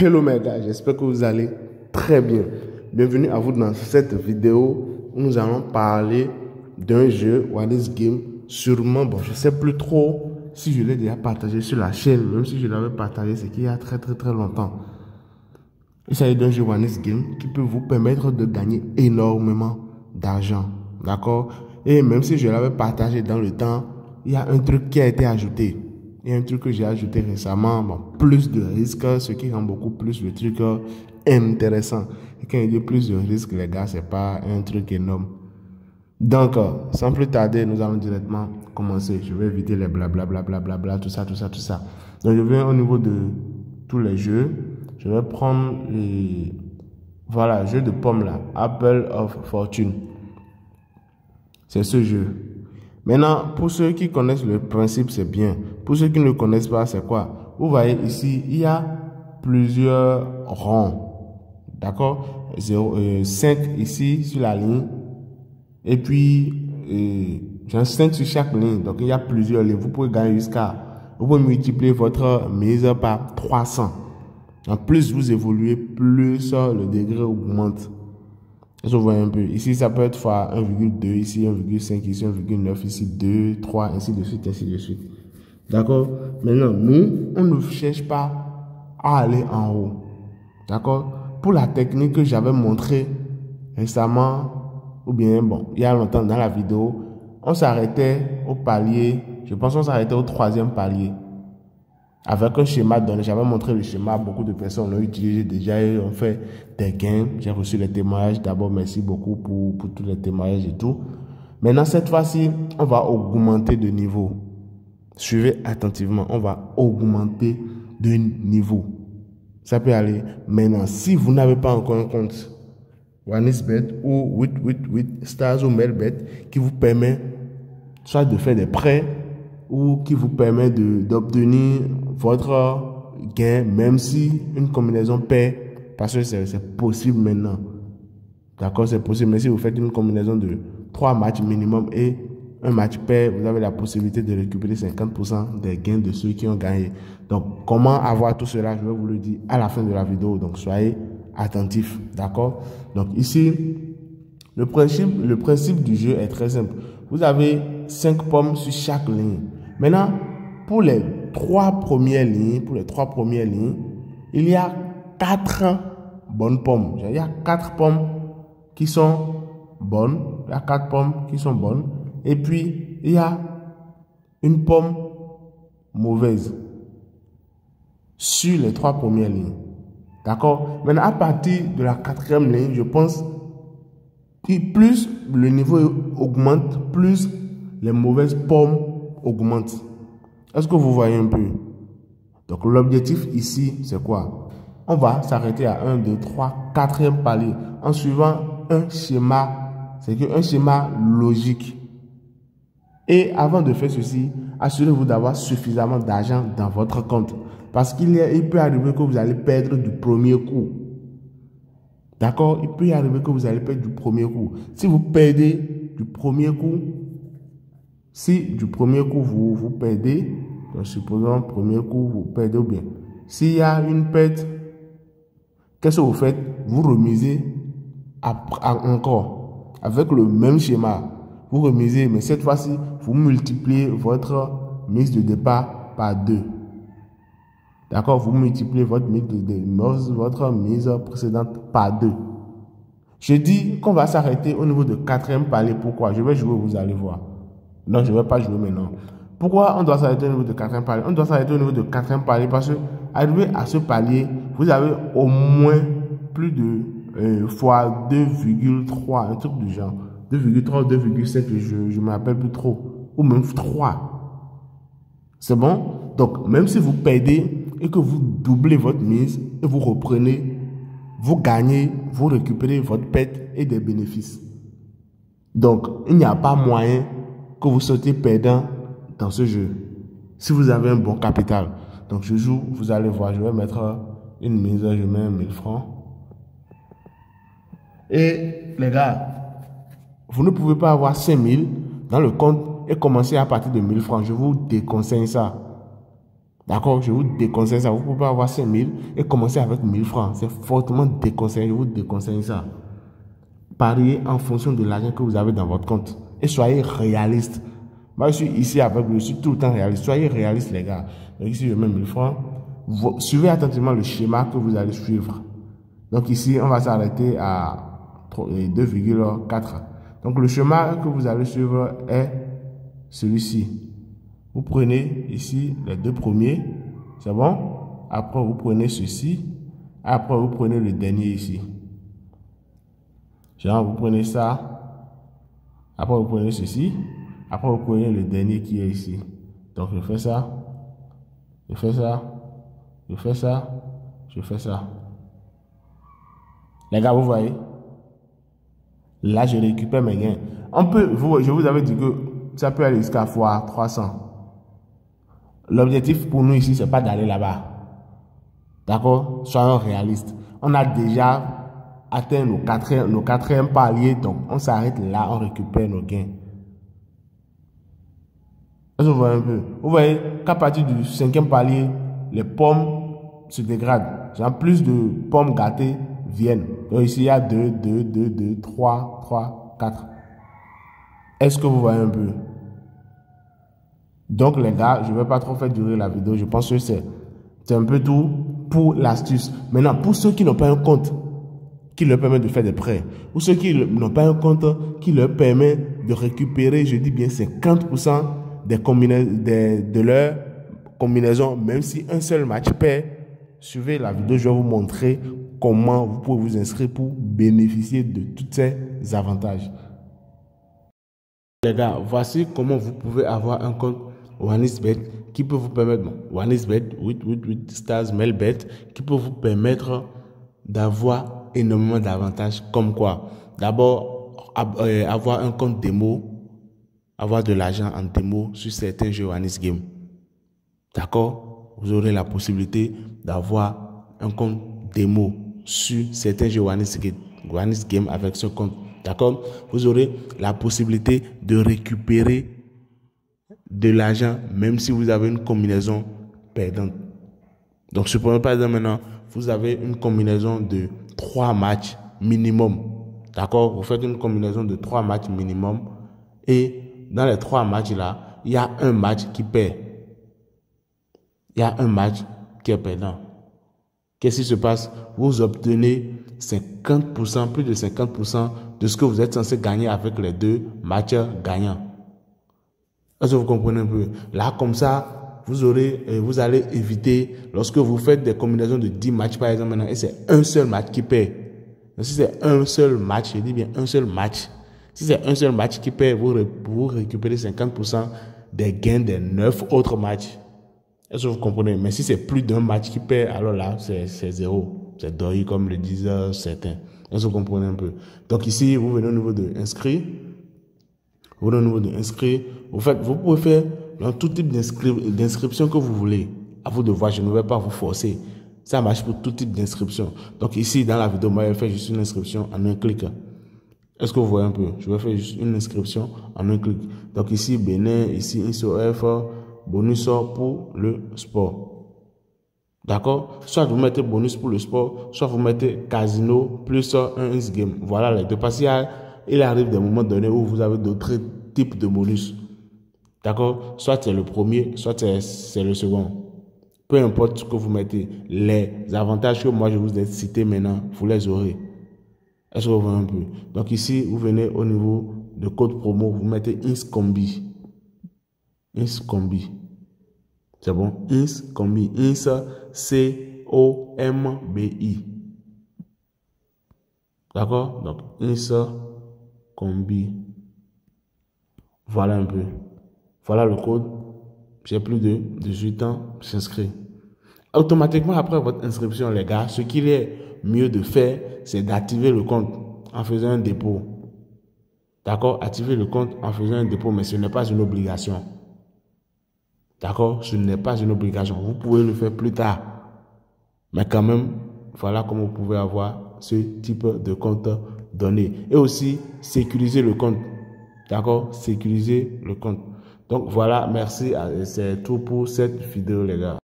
Hello mes gars, j'espère que vous allez très bien. Bienvenue à vous dans cette vidéo où nous allons parler d'un jeu, What is Game. Sûrement, bon, je ne sais plus trop si je l'ai déjà partagé sur la chaîne, même si je l'avais partagé, c'est qu'il y a très longtemps. Il s'agit d'un jeu What is Game qui peut vous permettre de gagner énormément d'argent. D'accord? Et même si je l'avais partagé dans le temps, il y a un truc qui a été ajouté. Il y a un truc que j'ai ajouté récemment, bon, plus de risques, ce qui rend beaucoup plus le truc intéressant. Et quand il dit plus de risques, les gars, c'est pas un truc énorme. Donc, sans plus tarder, nous allons directement commencer. Je vais éviter les blablabla, tout ça. Donc, je vais au niveau de tous les jeux. Je vais prendre les... Voilà, jeu de pommes là. Apple of Fortune. C'est ce jeu. Maintenant, pour ceux qui connaissent le principe, c'est bien. Pour ceux qui ne connaissent pas, c'est quoi? Vous voyez ici, il y a plusieurs ronds. D'accord? 5 ici sur la ligne. Et puis, j'ai 5 sur chaque ligne. Donc, il y a plusieurs lignes. Vous pouvez gagner jusqu'à... Vous pouvez multiplier votre mise par 300. En plus, vous évoluez, plus le degré augmente. Je vois un peu. Ici, ça peut être fois 1,2, ici 1,5, ici 1,9, ici 2, 3, ainsi de suite, ainsi de suite. D'accord? Maintenant, nous, on ne cherche pas à aller en haut. D'accord? Pour la technique que j'avais montrée récemment, ou bien, bon, il y a longtemps dans la vidéo, on s'arrêtait au palier, je pense qu'on s'arrêtait au 3e palier. Avec un schéma donné, j'avais montré le schéma, beaucoup de personnes l'ont utilisé déjà et ont fait des gains. J'ai reçu les témoignages. D'abord, merci beaucoup pour tous les témoignages et tout. Maintenant, cette fois-ci, on va augmenter de niveau. Suivez attentivement, on va augmenter de niveau. Ça peut aller. Maintenant, si vous n'avez pas encore un compte OneXBet ou with Stars ou Melbet qui vous permet soit de faire des prêts ou qui vous permet d'obtenir votre gain, même si une combinaison paie, parce que c'est possible maintenant. D'accord, c'est possible. Mais si vous faites une combinaison de 3 matchs minimum et un match paie, vous avez la possibilité de récupérer 50% des gains de ceux qui ont gagné. Donc, comment avoir tout cela, je vais vous le dire à la fin de la vidéo. Donc, soyez attentifs. D'accord? Donc, ici, le principe du jeu est très simple. Vous avez 5 pommes sur chaque ligne. Maintenant, pour les 3 premières lignes, il y a 4 bonnes pommes. Il y a 4 pommes qui sont bonnes. Et puis, il y a une pomme mauvaise sur les 3 premières lignes. D'accord? Maintenant, à partir de la 4e ligne, je pense que plus le niveau augmente, plus les mauvaises pommes augmentent. Est-ce que vous voyez un peu? Donc, l'objectif ici, c'est quoi? On va s'arrêter à 1, 2, 3, 4e palier en suivant un schéma. C'est un schéma logique. Et avant de faire ceci, assurez-vous d'avoir suffisamment d'argent dans votre compte. Parce qu'il peut arriver que vous allez perdre du premier coup. D'accord? Il peut arriver que vous allez perdre du premier coup. Si vous perdez du premier coup, vous perdez, donc supposons premier coup vous perdez ou bien. S'il y a une perte, qu'est-ce que vous faites? Vous remisez encore avec le même schéma. Vous remisez, mais cette fois-ci, vous multipliez votre mise de départ par 2. D'accord? Vous multipliez votre mise précédente par 2. Je dis qu'on va s'arrêter au niveau de 4e palier. Pourquoi? Je vais jouer, vous allez voir. Non, je ne vais pas jouer maintenant. Pourquoi on doit s'arrêter au niveau de 4e palier? On doit s'arrêter au niveau de 4e palier parce que, arrivé à ce palier, vous avez au moins plus de fois 2,3, un truc du genre. 2,3, 2,5, je ne me rappelle plus trop. Ou même 3. C'est bon? Donc, même si vous perdez et que vous doublez votre mise et vous reprenez, vous gagnez, vous récupérez votre perte et des bénéfices. Donc, il n'y a pas moyen que vous sortez perdant dans ce jeu. Si vous avez un bon capital. Donc, je joue, vous allez voir, je vais mettre une mise, je mets 1000 francs. Et les gars, vous ne pouvez pas avoir 5000 dans le compte et commencer à partir de 1000 francs. Je vous déconseille ça. D'accord, je vous déconseille ça. Vous pouvez avoir 5 000 et commencer avec 1 000 francs. C'est fortement déconseillé. Je vous déconseille ça. Pariez en fonction de l'argent que vous avez dans votre compte. Et soyez réaliste. Moi, je suis ici avec vous. Je suis tout le temps réaliste. Soyez réaliste, les gars. Donc ici, je mets 1 000 francs. Suivez attentivement le schéma que vous allez suivre. Donc ici, on va s'arrêter à 2,4. Donc le schéma que vous allez suivre est celui-ci. Vous prenez ici les 2 premiers, c'est bon? Après, vous prenez ceci. Après, vous prenez le dernier ici. Genre, vous prenez ça. Après, vous prenez ceci. Après, vous prenez le dernier qui est ici. Donc, je fais ça. Je fais ça. Je fais ça. Je fais ça. Les gars, vous voyez? Là, je récupère mes gains. Je vous avais dit que ça peut aller jusqu'à fois 300. L'objectif pour nous ici, c'est pas d'aller là-bas. D'accord? Soyons réalistes. On a déjà atteint nos quatrième paliers, donc on s'arrête là, on récupère nos gains. Est-ce que vous voyez un peu? Vous voyez qu'à partir du 5e palier, les pommes se dégradent. Genre plus de pommes gâtées viennent. Donc ici, il y a 2, 2, 2, 2, 3, 3, 4. Est-ce que vous voyez un peu? Donc les gars, je ne vais pas trop faire durer la vidéo. Je pense que c'est un peu tout pour l'astuce. Maintenant, pour ceux qui n'ont pas un compte qui leur permet de faire des prêts, ou ceux qui n'ont pas un compte qui leur permet de récupérer, je dis bien 50% de leur combinaison, même si un seul match perd, suivez la vidéo, je vais vous montrer comment vous pouvez vous inscrire pour bénéficier de tous ces avantages. Les gars, voici comment vous pouvez avoir un compte OneXBet qui peut vous permettre, OneXBet, with stars, Melbet, qui peut vous permettre d'avoir énormément d'avantages comme quoi? D'abord, avoir un compte démo, avoir de l'argent en démo sur certains jeux OneXGame. D'accord? Vous aurez la possibilité d'avoir un compte démo sur certains jeux OneXGame avec ce compte. D'accord? Vous aurez la possibilité de récupérer de l'argent même si vous avez une combinaison perdante. Donc, supprenez par exemple maintenant, vous avez une combinaison de 3 matchs minimum. D'accord? Vous faites une combinaison de 3 matchs minimum et dans les 3 matchs là, il y a un match qui perd. Il y a un match qui est perdant. Qu'est-ce qui se passe? Vous obtenez 50%, plus de 50% de ce que vous êtes censé gagner avec les 2 matchs gagnants. Est-ce que vous comprenez un peu? Là, comme ça, vous allez éviter, lorsque vous faites des combinaisons de 10 matchs, par exemple, maintenant, et c'est un seul match qui perd. Donc, si c'est un seul match, je dis bien un seul match. Si c'est un seul match qui perd, vous récupérez 50% des gains des 9 autres matchs. Est-ce que vous comprenez? Mais si c'est plus d'un match qui perd, alors là, c'est zéro. C'est doré comme le disent certains. Est-ce que vous comprenez un peu? Donc ici, vous venez au niveau de inscrire. Vous venez au niveau de inscrire. Vous pouvez faire dans tout type d'inscription que vous voulez. À vous de voir, je ne vais pas vous forcer. Ça marche pour tout type d'inscription. Donc ici, dans la vidéo, moi, je vais faire juste une inscription en un clic. Est-ce que vous voyez un peu? Je vais faire juste une inscription en un clic. Donc ici, Bénin, ici, ISOF, bonus pour le sport. D'accord? Soit vous mettez bonus pour le sport, soit vous mettez casino plus un X-Game. Voilà les deux. Parce qu'il arrive des moments donnés où vous avez d'autres types de bonus. D'accord? Soit c'est le premier, soit c'est le second. Peu importe ce que vous mettez. Les avantages que moi je vous ai cités maintenant, vous les aurez. Est-ce que vous voyez un peu? Donc ici, vous venez au niveau de code promo, vous mettez INSCOMBI. INSCOMBI. C'est bon? INSCOMBI. INS, C-O-M-B-I. D'accord? Donc, INSCOMBI. Voilà un peu. Voilà le code. J'ai plus de 18 ans, j'inscris. Automatiquement, après votre inscription, les gars, ce qu'il est mieux de faire, c'est d'activer le compte en faisant un dépôt. D'accord? Activer le compte en faisant un dépôt, mais ce n'est pas une obligation. D'accord? Ce n'est pas une obligation. Vous pouvez le faire plus tard. Mais quand même, voilà comment vous pouvez avoir ce type de compte donné. Et aussi, sécuriser le compte. D'accord? Sécuriser le compte. Donc voilà, merci. C'est tout pour cette vidéo, les gars.